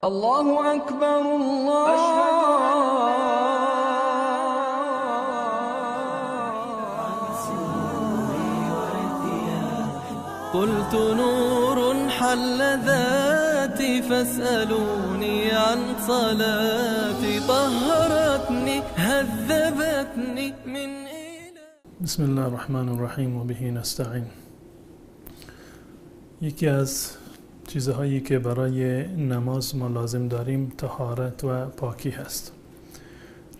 الله أكبر الله. قلت نور حل ذاتي فاسألوني عن صلاتي طهرتني هذبتني من بسم الله الرحمن الرحیم و به نستعین. یکی از چیزهایی که برای نماز ما لازم داریم طهارت و پاکی هست.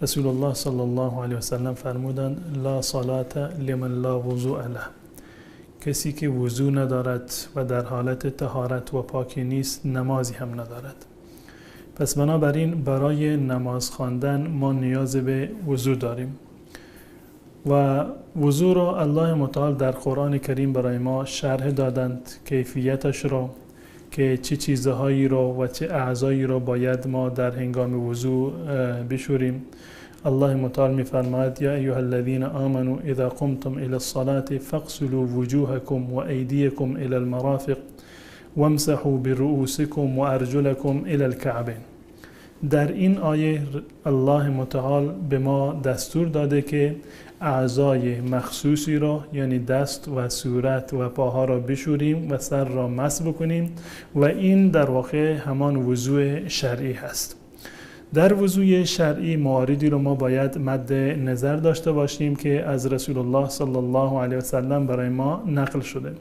رسول الله صلی الله علیه و سلم فرمودند لا صلاة لمن لا وضوء له. کسی که وضو ندارد و در حالت طهارت و پاکی نیست نمازی هم ندارد. پس بنابراین برای نماز خواندن ما نیاز به وضو داریم و وضو را الله متعال در قرآن کریم برای ما شرح دادند، کیفیتش را که چه چیزهایی را و چه اعضایی را باید ما در هنگام وضو بشوریم. الله متعال می‌فرماید یا ایها الذین آمنوا اذا قمتم الى الصلاة فاغسلوا وجوهكم وأيديكم الى المرافق وامسحوا برؤوسكم وارجلكم الى الكعبین. در این آیه الله متعال به ما دستور داده که اعضای مخصوصی را یعنی دست و صورت و پاها را بشوریم و سر را مس بکنیم و این در واقع همان وضوء شرعی هست. در وضوء شرعی مواردی رو ما باید مد نظر داشته باشیم که از رسول الله صلی الله علیه و سلم برای ما نقل شده.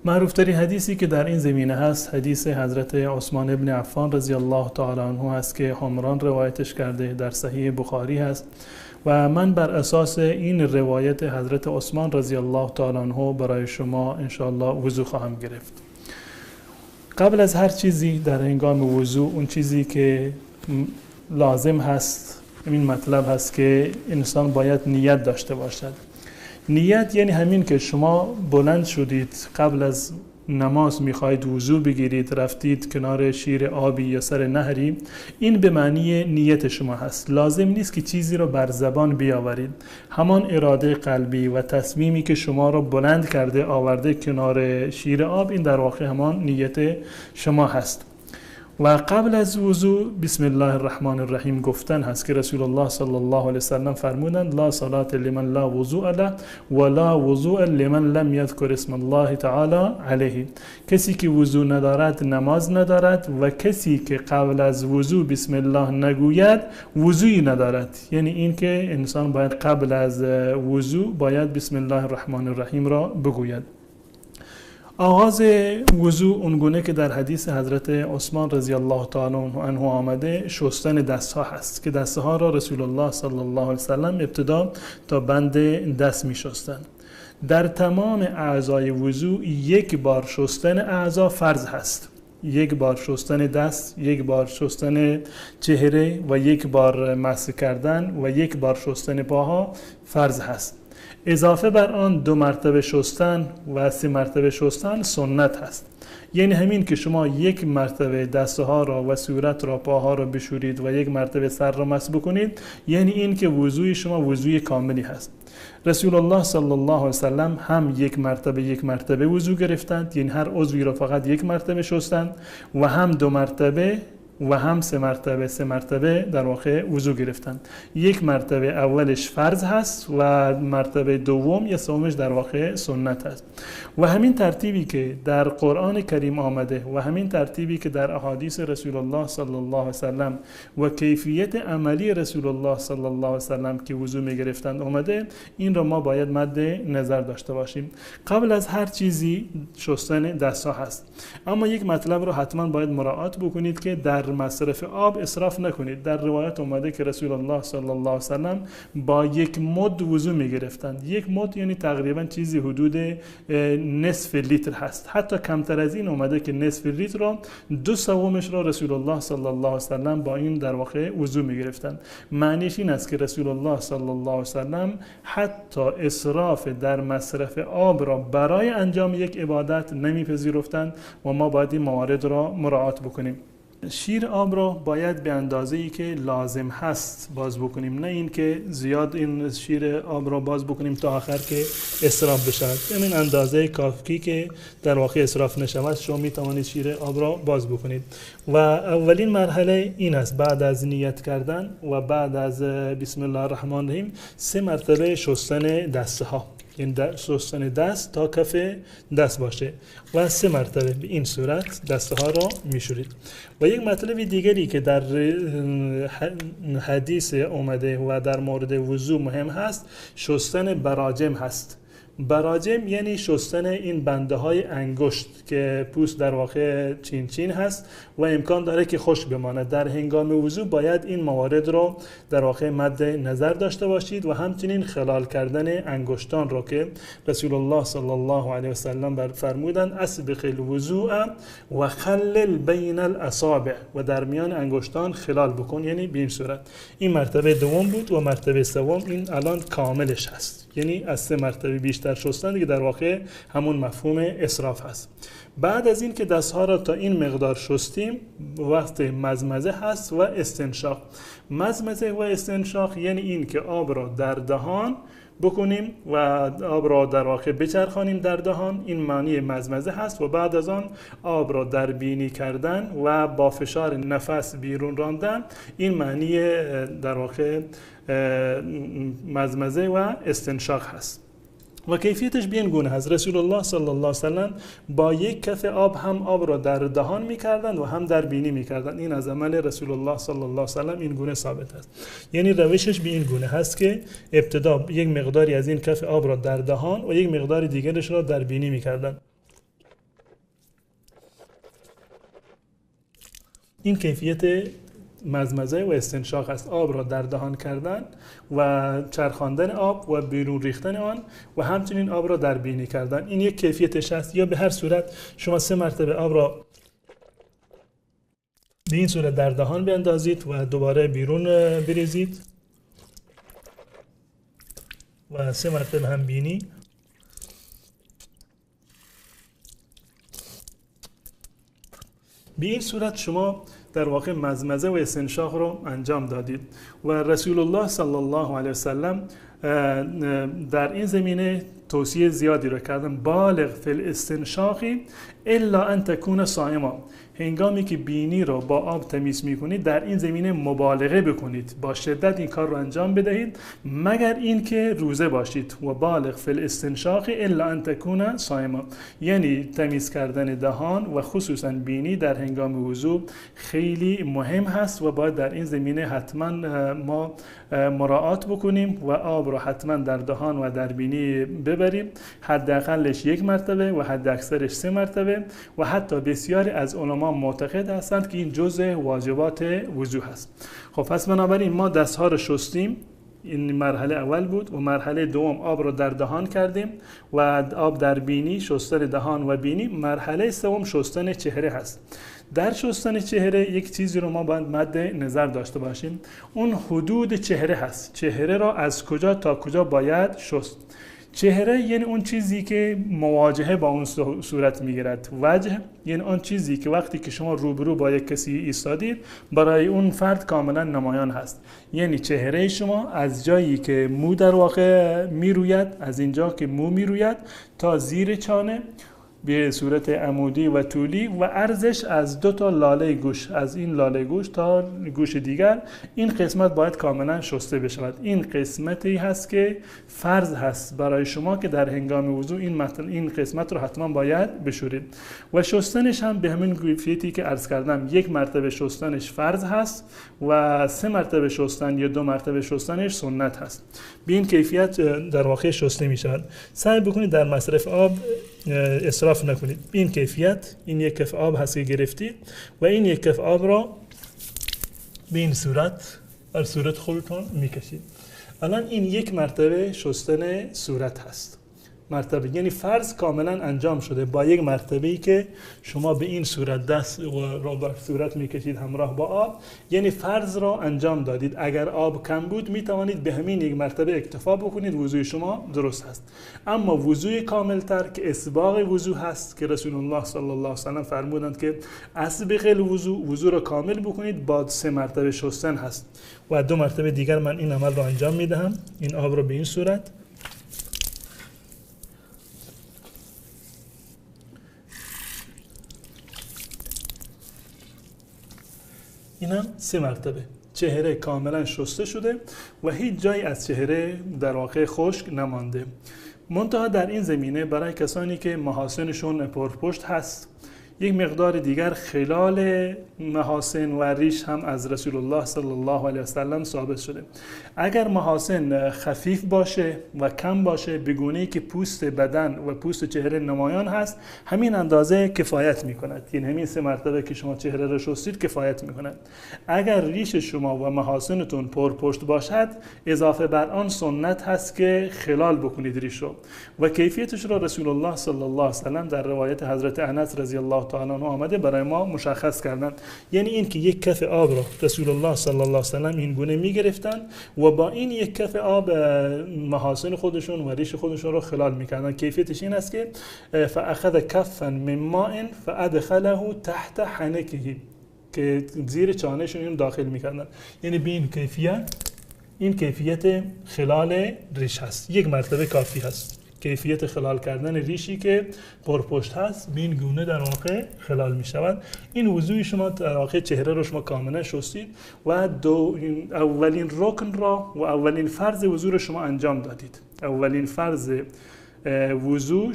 معروفترین حدیثی که در این زمینه هست حدیث حضرت عثمان ابن عفان رضی الله تعالی عنه هست که حمران روایتش کرده، در صحیح بخاری هست و من بر اساس این روایت حضرت عثمان رضی الله تعالی عنه برای شما انشاءالله وضو خواهم گرفت. قبل از هر چیزی در هنگام وضو اون چیزی که لازم هست این مطلب هست که انسان باید نیت داشته باشد. نیت یعنی همین که شما بلند شدید قبل از نماز میخواید وضو بگیرید، رفتید کنار شیر آبی یا سر نهری، این به معنی نیت شما هست. لازم نیست که چیزی رو بر زبان بیاورید. همان اراده قلبی و تصمیمی که شما رو بلند کرده آورده کنار شیر آب، این در واقع همان نیت شما هست. و قبل از وضو بسم الله الرحمن الرحیم گفتن هست که رسول الله صلی الله علیه وسلم فرمودند لا صلاة لمن لا وضوء له ولا وضوء لمن لم يذكر اسم الله تعالی علیه. کسی که وضو ندارد نماز ندارد و کسی که قبل از وضو بسم الله نگوید وضوی ندارد. یعنی این که انسان باید قبل از وضو باید بسم الله الرحمن الرحیم را بگوید. آغاز وضو اونگونه که در حدیث حضرت عثمان رضی الله تعالی عنه آمده شستن دستها هست که دستها را رسول الله صلی الله علیه وسلم ابتدا تا بند دست می شستند. در تمام اعضای وضو یک بار شستن اعضا فرض هست. یک بار شستن دست، یک بار شستن چهره و یک بار مسح کردن و یک بار شستن پاها فرض هست. اضافه بر آن 2 مرتبه شستن و 3 مرتبه شستن سنت هست. یعنی همین که شما یک مرتبه دستها را و صورت را پاها را بشورید و یک مرتبه سر را مسح بکنید، یعنی این که وضوی شما وضوی کاملی هست. رسول الله صلی الله علیه وسلم هم یک مرتبه وضو گرفتند، یعنی هر عضوی را فقط یک مرتبه شستند و هم 2 مرتبه و هم 3 مرتبه در واقع وضو گرفتن. یک مرتبه اولش فرض هست و مرتبه دوم یا سومش در واقع سنت هست. و همین ترتیبی که در قرآن کریم آمده و همین ترتیبی که در احادیث رسول الله صلی الله علیه وسلم و کیفیت عملی رسول الله صلی الله علیه وسلم که وضو می گرفتند آمده، این را ما باید مد نظر داشته باشیم. قبل از هر چیزی شستن دستها هست. اما یک مطلب رو حتما باید مراعات بکنید که در مصرف آب اسراف نکنید. در روایت اومده که رسول الله صلی الله علیه وسلم با یک مد وضو می گرفتند. یک مد یعنی تقریبا چیزی حدود نصف لیتر هست. حتی کمتر از این اومده که نصف لیتر را 2/3 را رسول الله صلی الله علیه وسلم با این در واقع وضو می گرفتند. معنیش این است که رسول الله صلی الله علیه وسلم حتی اسراف در مصرف آب را برای انجام یک عبادت نمیپذیرفتند و ما باید این موارد را مراعات بکنیم. شیر آب را باید به اندازه‌ای که لازم هست باز بکنیم، نه این که زیاد این شیر آب را باز بکنیم تا آخر که اسراف بشود. همین اندازه کافی که در واقع اسراف نشود شما می توانید شیر آب را باز بکنید. و اولین مرحله این است، بعد از نیت کردن و بعد از بسم الله الرحمن الرحیم 3 مرتبه شستن دسته ها، این شستن دست تا کف دست باشه و 3 مرتبه به این صورت دسته ها را میشورید. و یک مطلب دیگری که در حدیث اومده و در مورد وضو مهم هست، شستن براجم هست. براجم یعنی شستن این بنده های انگشت که پوست در واقع چین چین هست و امکان داره که خشک بماند. در هنگام وضو باید این موارد رو در واقع مد نظر داشته باشید و همچنین خلال کردن انگشتان رو که رسول الله صلی الله علیه و سلم فرمودند اسبغ الوضوء و خلل بین الاصابع، و در میان انگشتان خلال بکن، یعنی به این صورت. این مرتبه دوم بود و مرتبه سوم این الان کاملش هست، یعنی از 3 مرتبه بیشتر شستن دیگه در واقع همون مفهوم اسراف هست. بعد از این که دستها را تا این مقدار شستیم وقت مزمزه هست و استنشاق. مزمزه و استنشاق یعنی این که آب را در دهان بکنیم و آب را در واقع بچرخانیم در دهان، این معنی مزمزه هست. و بعد از آن آب را در بینی کردن و با فشار نفس بیرون راندن، این معنی در واقع مزمزه و استنشاق هست. و کیفیتش به این گونه هست، رسول الله صلی الله علیه و سلم با یک کف آب هم آب را در دهان می‌کردند و هم در بینی می‌کردند. این از عمل رسول الله صلی الله علیه و سلم این گونه ثابت است. یعنی روشش به این گونه هست که ابتدا یک مقداری از این کف آب را در دهان و یک مقدار دیگرش را در بینی می‌کردند. این کیفیت مزمزه و استنشاق است، آب را در دهان کردن و چرخاندن آب و بیرون ریختن آن و همچنین آب را در بینی کردن. این یک کیفیتش است. یا به هر صورت شما 3 مرتبه آب را به این صورت در دهان بیندازید و دوباره بیرون بریزید و 3 مرتبه هم بینی. به این صورت شما در واقع مزمزه و استنشاق رو انجام دادید. و رسول الله صلی الله علیه و سلم در این زمینه توصیه زیادی رو کردن. بالغ فی الاستنشاق الا ان تکون صائما، هنگامی که بینی رو با آب تمیز میکنید در این زمینه مبالغه بکنید، با شدت این کار رو انجام بدهید مگر اینکه روزه باشید. و بالغ فی الاستنشاق الا ان تکون صائما، یعنی تمیز کردن دهان و خصوصا بینی در هنگام وضو خیلی مهم هست و باید در این زمینه حتما ما مراعات بکنیم و آب رو حتما در دهان و در بینی ببریم، حداقلش 1 مرتبه و حد اکثرش 3 مرتبه. و حتی بسیاری از علما معتقد هستند که این جزء واجبات وضو هست. خب پس بنابراین ما دستها رو شستیم، این مرحله اول بود. و مرحله دوم آب رو در دهان کردیم و آب در بینی، شستن دهان و بینی. مرحله سوم شستن چهره هست. در شستن چهره یک چیزی رو ما باید مد نظر داشته باشیم، اون حدود چهره هست. چهره را از کجا تا کجا باید شست؟ چهره یعنی اون چیزی که مواجهه با اون صورت میگیرد. وجه یعنی اون چیزی که وقتی که شما روبرو با یک کسی ایستادید برای اون فرد کاملا نمایان هست. یعنی چهره شما از جایی که مو در واقع میروید، از اینجا که مو میروید تا زیر چانه به صورت عمودی و طولی و عرضش از 2 تا لاله گوش، از این لاله گوش تا گوش دیگر، این قسمت باید کاملا شسته بشود. این قسمتی هست که فرض هست برای شما که در هنگام وضو این قسمت رو حتما باید بشورید. و شستنش هم به همین کیفیتی که عرض کردم، 1 مرتبه شستنش فرض هست و 3 مرتبه شستن یا 2 مرتبه شستنش سنت هست. به این کیفیت در واقع شسته می شود. سعی بکنید در مصرف آب اسراف نکنید. این کیفیت، این 1 کف آب هست که گرفتید و این 1 کف آب را به این صورت بر صورت خودتون میکشید. الان این 1 مرتبه شستن صورت هست. مرتبه، یعنی فرض کاملا انجام شده با یک مرتبه‌ای که شما به این صورت دست را بر صورت میکشید همراه با آب، یعنی فرض را انجام دادید. اگر آب کم بود میتوانید به همین یک مرتبه اکتفا بکنید، وضوء شما درست هست. اما وضوء کاملتر که اسباغ وضوء هست که رسول الله صلی الله علیه و سلم فرمودند که اسبغ الوضوء، وضوء را کامل بکنید، با 3 مرتبه شستن هست. و 2 مرتبه دیگر من این عمل را انجام میدهم. این آب را به این صورت، اینم 3 مرتبه. چهره کاملا شسته شده و هیچ جایی از چهره در واقع خشک نمانده. منتها در این زمینه برای کسانی که محاسنشون پرپشت هست، یک مقدار دیگر خلال محاسن و ریش هم از رسول الله صلی الله علیه و سلم ثابت شده. اگر محاسن خفیف باشه و کم باشه، به گونه‌ای که پوست بدن و پوست چهره نمایان هست، همین اندازه کفایت می‌کند. یعنی همین 3 مرتبه که شما چهره را شستید کفایت می‌کند. اگر ریش شما و محاسنتون پرپشت باشد، اضافه بر آن سنت هست که خلال بکنید ریش رو. و کیفیتش را رسول الله صلی الله علیه و سلم در روایت حضرت انس رضی الله تعالی عنه آمده برای ما مشخص کردن. یعنی این که یک کف آب را رسول الله صلی الله علیه و سلم این گونه می‌گرفتن و با این یک کف آب محاسن خودشون و ریش خودشون رو خلال می‌کردن. کیفیتش این است که فاخذ کفا من ماء فادخله تحت حنکه، که زیر چانهشون این داخل می‌کردن. یعنی به این کیفیت خلال ریش هست. 1 مرتبه کافی هست. کیفیت خلال کردن ریشی که پرپشت هست به این گونه در واقع خلال می شود. این وضوی شما در واقع چهره رو شما کاملا شستید و اولین رکن را و اولین فرض وضو رو شما انجام دادید. اولین فرض وضو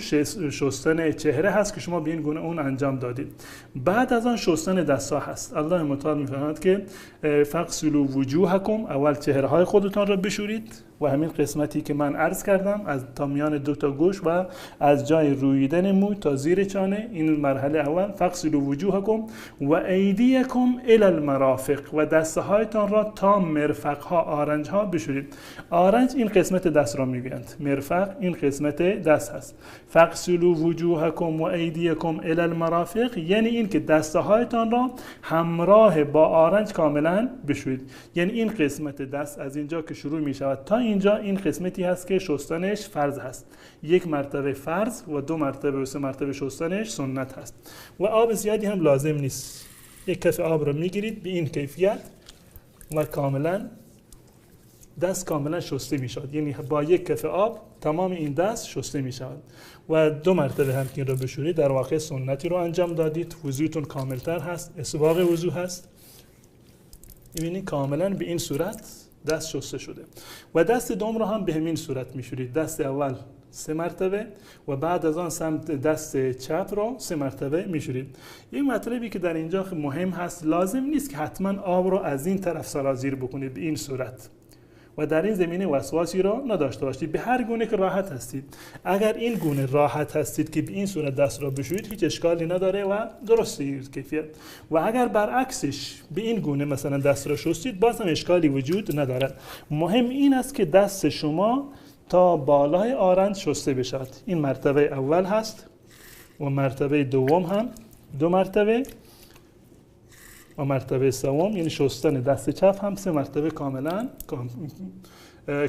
شستن چهره هست که شما به این گونه اون انجام دادید. بعد از آن شستن دست‌ها هست. الله متعال می‌فرماید که فغسلوا وجوهکم، اول چهره های خودتان را بشورید و همین قسمتی که من عرض کردم از تا میان 2 تا گوش و از جای رویدن مو تا زیر چانه، این مرحله اول. فغسلوا وجوهکم و ایدیکم الی المرافق، و دست‌هایتان را تا مرفق‌ها، آرنج‌ها بشورید. آرنج این قسمت دست را میگویند، مرفق این قسمت دست هست. فغسلوا وجوهکم و ایدیکم الی المرافق یعنی این که دست‌هایتان را همراه با آرنج کاملا بشورید. یعنی این قسمت دست از اینجا که شروع می شود تا اینجا، این قسمتی هست که شستنش فرض هست. 1 مرتبه فرض و 2 مرتبه و 3 مرتبه شستنش سنت هست. و آب زیادی هم لازم نیست. 1 کف آب رو میگیرید به این کیفیت و کاملا دست کاملا شسته می شود. یعنی با 1 کف آب تمام این دست شسته می شود. و 2 مرتبه هم که این رو بشورید در واقع سنتی رو انجام دادید. وضوتون کاملتر هست، اسباغ وضو هست. ببینید کاملا به این صورت دست شسته شده. و دست دوم رو هم به همین صورت میشورید. دست اول 3 مرتبه و بعد از آن سمت دست چپ رو 3 مرتبه میشورید. یک مطلبی که در اینجا مهم هست، لازم نیست که حتما آب رو از این طرف سرازیر بکنید به این صورت و در این زمینه وسواسی را نداشته باشید. به هر گونه که راحت هستید. اگر این گونه راحت هستید که به این صورت دست را بشورید، هیچ اشکالی نداره و درسته کیفیت. و اگر برعکسش به این گونه مثلا دست را شستید، باز هم اشکالی وجود ندارد. مهم این است که دست شما تا بالای آرنج شسته بشود. این مرتبه اول هست و مرتبه دوم هم 2 مرتبه و مرتبه سوم، یعنی شستن دست چپ هم 3 مرتبه کاملا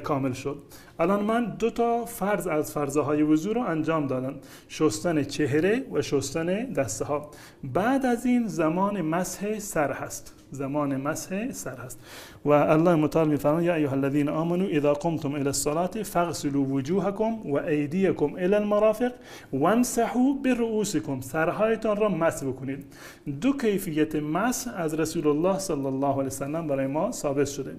کامل شد. الان من 2 تا فرض از فرض‌های وضو رو انجام دادم، شستن چهره و شستن دسته ها. بعد از این زمان مسح سر هست. و الله متعال می‌فرماید یا ایها الذین آمنوا اذا قمتم الى الصلاة فاغسلوا وجوهکم و ایدیکم الى المرافق وامسحوا برؤوسکم، سرهایتان را مسح بکنید. 2 کیفیت مسح از رسول الله صلی الله علیه و سلم برای ما ثابت شده.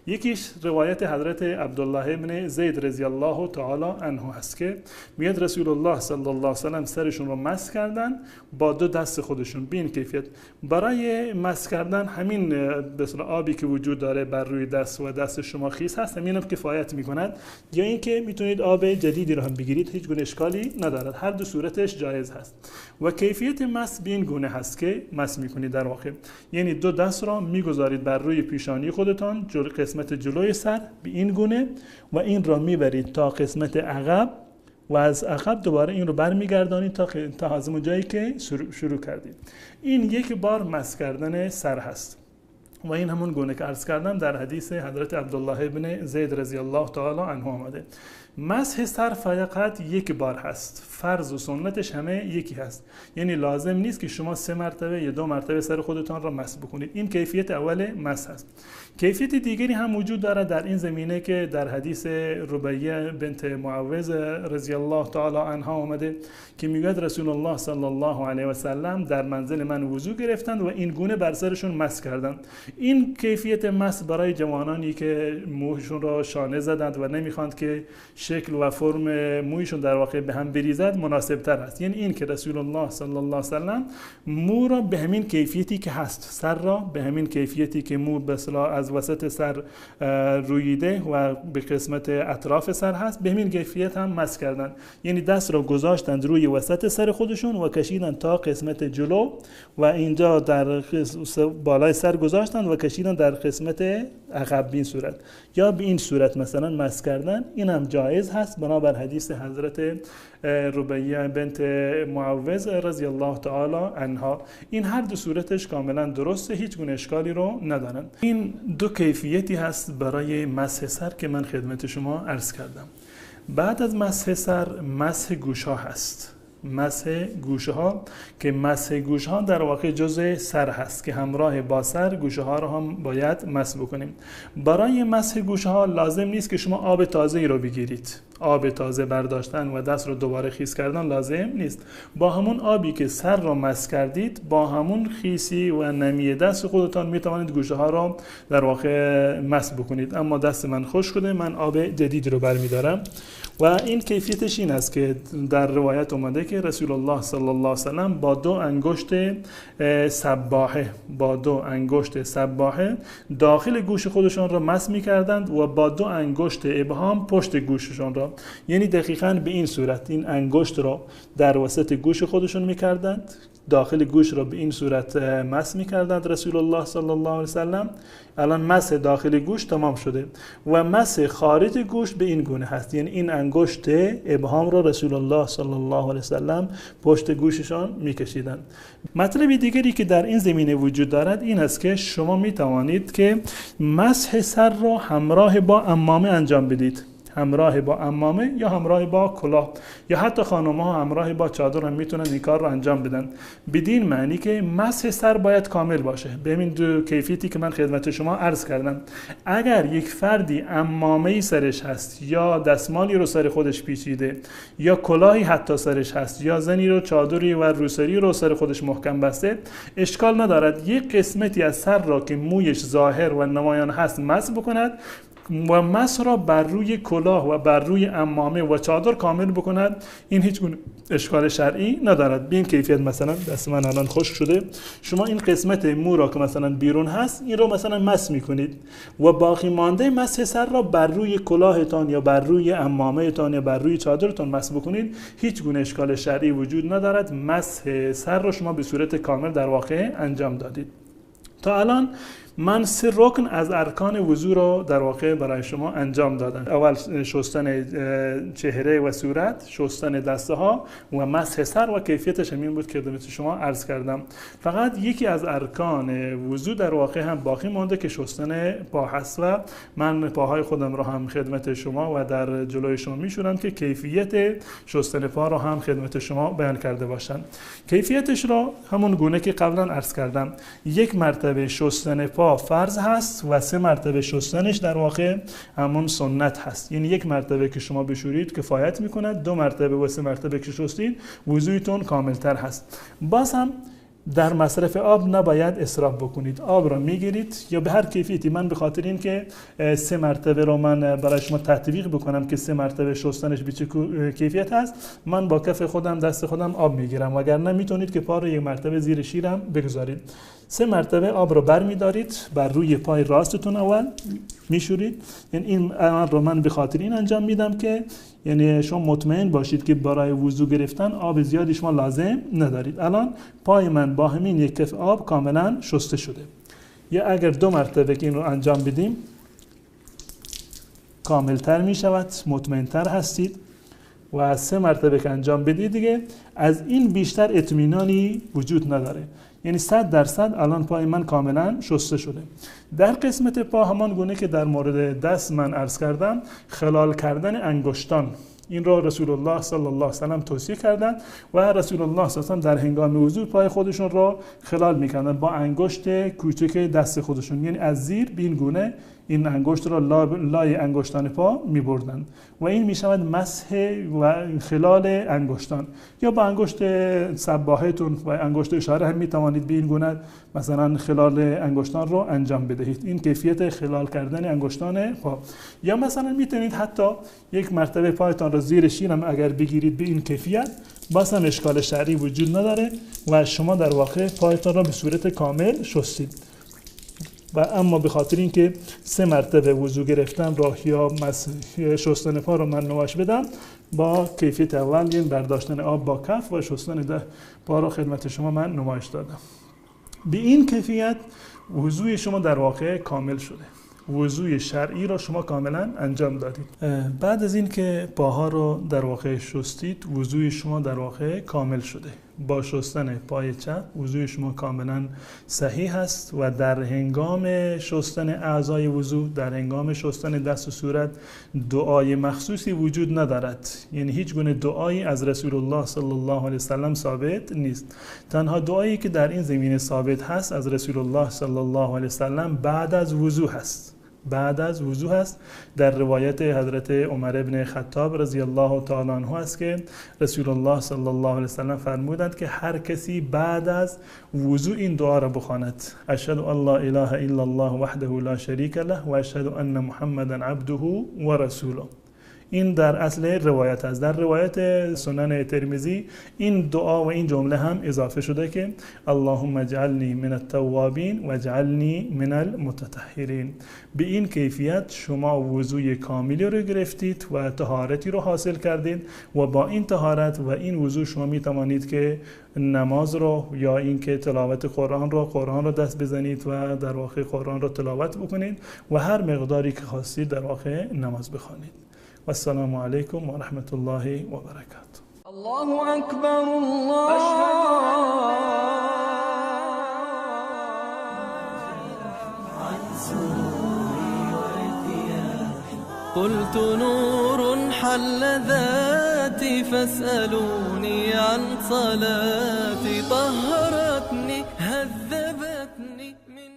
یکیش روایت حضرت عبدالله ابن زید رضی الله تعالی عنه است که میاد رسول الله صلی الله علیه و سلم سرشون رو مسح کردن با 2 دست خودشون. به این کیفیت برای مسح کردن همین مثلا آبی که وجود داره بر روی دست و دست شما خیس هست، همین هم کفایت میکند. یا اینکه میتونید آب جدیدی رو هم بگیرید، هیچ گونه اشکالی ندارد. هر 2 صورتش جایز هست. و کیفیت مسح به این گونه هست که مسح میکنید در واقع، یعنی 2 دست را میگذارید بر روی پیشانی خودتان، قسمت جلوی سر به این گونه، و این را میبرید تا قسمت عقب و از عقب دوباره این رو برمیگردانید تا همون جایی که شروع کردید. این یک بار مس کردن سر هست و این همون گونه که عرض کردم در حدیث حضرت عبدالله ابن زید رضی الله تعالی عنه آمده. مسح سر فقط یک بار هست، فرض و سنتش همه یکی هست، یعنی لازم نیست که شما 3 مرتبه یا 2 مرتبه سر خودتان را مسح بکنید. این کیفیت اول مسح هست. کیفیت دیگری هم وجود دارد در این زمینه که در حدیث ربیعه بنت معوذ رضی الله تعالی عنها آمده که میگوید رسول الله صلی الله علیه و سلم در منزل من وضو گرفتند و این گونه بر سرشون مسح کردند. این کیفیت مسح برای جوانانی که موشون را شانه زدند و نمیخواند که شکل و فرم مویشون در واقع به هم بریزد مناسب تر است. یعنی این که رسول الله صلی الله علیه و سلم مو را به همین کیفیتی که هست، سر را به همین کیفیتی که مو به اصطلاح از وسط سر رویده و به قسمت اطراف سر هست به همین کیفیت هم مسح کردند. یعنی دست را گذاشتند روی وسط سر خودشون و کشیدند تا قسمت جلو و اینجا در بالای سر گذاشتند و کشیدند در قسمت عقب. به این صورت یا به این صورت مثلا مسح کردن، این هم جایز هست بنابر حدیث حضرت ربیعه بنت معوذ رضی الله تعالی عنها. این هر دو صورتش کاملا درسته، هیچ گونه اشکالی رو ندارن. این دو کیفیتی هست برای مسح سر که من خدمت شما عرض کردم. بعد از مسح سر مسح گوش ها هست. مسح گوشه ها که مسح گوش ها در واقع جزء سر هست که همراه با سر گوشه ها رو هم باید مسح بکنیم. برای مسح گوشه ها لازم نیست که شما آب تازه ای رو بگیرید. آب تازه برداشتن و دست رو دوباره خیس کردن لازم نیست. با همون آبی که سر رو مسح کردید، با همون خیسی و نمی دست خودتان می توانید گوشه ها رو در واقع مسح بکنید. اما دست من خشک شده، من آب جدید رو برمیدارم و این کیفیتش این است که در روایت اومده که رسول الله صلی الله علیه و سلم با 2 انگشت سباحه داخل گوش خودشان را مسح می‌کردند و با 2 انگشت ابهام پشت گوششان را، یعنی دقیقاً به این صورت این انگشت را در وسط گوش خودشون می‌کردند، داخل گوش را به این صورت مسح می‌کردند رسول الله صلی الله علیه و سلم. الان مسح داخل گوش تمام شده و مسح خارج گوش به این گونه هست، یعنی این انگشت ابهام را رسول الله صلی الله علیه و سلم پشت گوششان می‌کشیدند. مطلب دیگری که در این زمینه وجود دارد این است که شما می‌توانید که مسح سر را همراه با عمامه انجام بدید. همراه با عمامه یا همراه با کلاه یا حتی خانم‌ها همراه با چادر هم میتونن این کار رو انجام بدن. بدین معنی که مسح سر باید کامل باشه. به همین دو کیفیتی که من خدمت شما عرض کردم. اگر یک فردی عمامه‌ای سرش هست یا دستمالی رو سر خودش پیچیده یا کلاهی حتی سرش هست یا زنی رو چادری و روسری رو سر خودش محکم بسته، اشکال ندارد یک قسمتی از سر را که مویش ظاهر و نمایان هست مسح بکند و مسح را بر روی کلاه و بر روی عمامه و چادر کامل بکند. این هیچ گونه اشکال شرعی ندارد. به این کیفیت مثلا دست من الان خشک شده، شما این قسمت مو را که مثلا بیرون هست این رو مثلا مسح میکنید و باقی مانده مسح سر را بر روی کلاهتان یا بر روی عمامه تان یا بر روی چادرتان مسح بکنید. هیچ گونه اشکال شرعی وجود ندارد. مسح سر را شما به صورت کامل در واقع انجام دادید. تا الان من 3 رکن از ارکان وضو رو در واقع برای شما انجام دادم. اول شستن چهره و صورت، شستن دسته ها و مسح سر و کیفیتش همین بود که خدمت شما عرض کردم. فقط یکی از ارکان وضو در واقع هم باقی مانده که شستن پا هست و من پاهای خودم رو هم خدمت شما و در جلوی شما میشورم که کیفیت شستن پا رو هم خدمت شما بیان کرده باشم. کیفیتش رو همون گونه که قبلا عرض کردم، 1 مرتبه شستن پا فرض هست و 3 مرتبه شستنش در واقع همون سنت هست. یعنی 1 مرتبه که شما بشورید کفایت میکند، 2 مرتبه و 3 مرتبه که شستید وضویتون کاملتر هست. باز هم در مصرف آب نباید اسراف بکنید. آب را میگیرید یا به هر کیفیتی، من به خاطر این که 3 مرتبه رو من برای شما تطبیق بکنم که 3 مرتبه شستنش به چه کیفیت هست، من با کف خودم دست خودم آب میگیرم، وگرنه میتونید که پا رو 1 مرتبه زیر شیرم بگذارید. 3 مرتبه آب رو برمیدارید، بر روی پای راستتون اول میشورید. یعنی این عمل رو من به خاطر این انجام میدم که یعنی شما مطمئن باشید که برای وضو گرفتن آب زیادی شما لازم ندارید. الان پای من با همین 1 کف آب کاملا شسته شده. یا اگر 2 مرتبه که این رو انجام بدیم کاملتر می شود، مطمئنتر هستید. و 3 مرتبه که انجام بدی دیگه از این بیشتر اطمینانی وجود نداره. یعنی 100% الان پای من کاملا شسته شده. در قسمت پا همان گونه که در مورد دست من عرض کردم، خلال کردن انگشتان این را رسول الله صلی الله علیه و سلم توصیه کردند و رسول الله صلی الله علیه و سلم در هنگام وضو پای خودشون را خلال می‌کردند با انگشت کوچک دست خودشون، یعنی از زیر به این گونه این انگشت را لای انگشتان پا می‌بردند و این می‌شود مسح و خلال انگشتان. یا با انگشت سباحتون و انگشت اشاره هم می‌توانید به این گونه مثلا خلال انگشتان رو انجام بدهید. این کیفیت خلال کردن انگشتان پا. یا مثلا می‌تونید حتی یک مرتبه پایتان را زیر شیر هم اگر بگیرید به این کیفیت، باز هم اشکال شرعی وجود نداره و شما در واقع پایتان را به صورت کامل شستید. و اما به خاطر اینکه 3 مرتبه وضو گرفتم را یا شستن پا رو من نمایش بدم، با کیفیت اول یعنی برداشتن آب با کف و شستن پا را خدمت شما من نمایش دادم. به این کیفیت وضوی شما در واقع کامل شده. وضوی شرعی را شما کاملا انجام دادید. بعد از این که پاها رو در واقع شستید، وضوی شما در واقع کامل شده. با شستن پای چپ وضوی شما کاملا صحیح است و در هنگام شستن اعضای وضو، در هنگام شستن دست و صورت دعای مخصوصی وجود ندارد. یعنی هیچ گونه دعایی از رسول الله صلی الله علیه وسلم ثابت نیست. تنها دعایی که در این زمینه ثابت هست از رسول الله صلی الله علیه وسلم بعد از وضو هست. بعد از وضو هست. در روایت حضرت عمر ابن خطاب رضی الله تعالی عنه است که رسول الله صلی الله علیه وسلم فرمودند که هر کسی بعد از وضو این دعا را بخواند: اشهد ان لا اله الا الله وحده لا شریک له و اشهد ان محمدا عبده و رسوله. این در اصل روایت است. در روایت سنن ترمذی این دعا و این جمله هم اضافه شده که اللهم اجعلنی من التوابین و اجعلنی من المتطهرین. به این کیفیت شما وضوی کاملی رو گرفتید و طهارتی رو حاصل کردید و با این طهارت و این وضو شما می توانید که نماز رو یا این که تلاوت قرآن رو دست بزنید و در واقع قرآن رو تلاوت بکنید و هر مقداری که خواستید در واقع نماز بخوانید. و السلام علیکم و رحمت الله و برکاته. الله اکبر الله. قلت نور حل ذاتي فاسألوني عن صلاتي طهرتني هذبتني من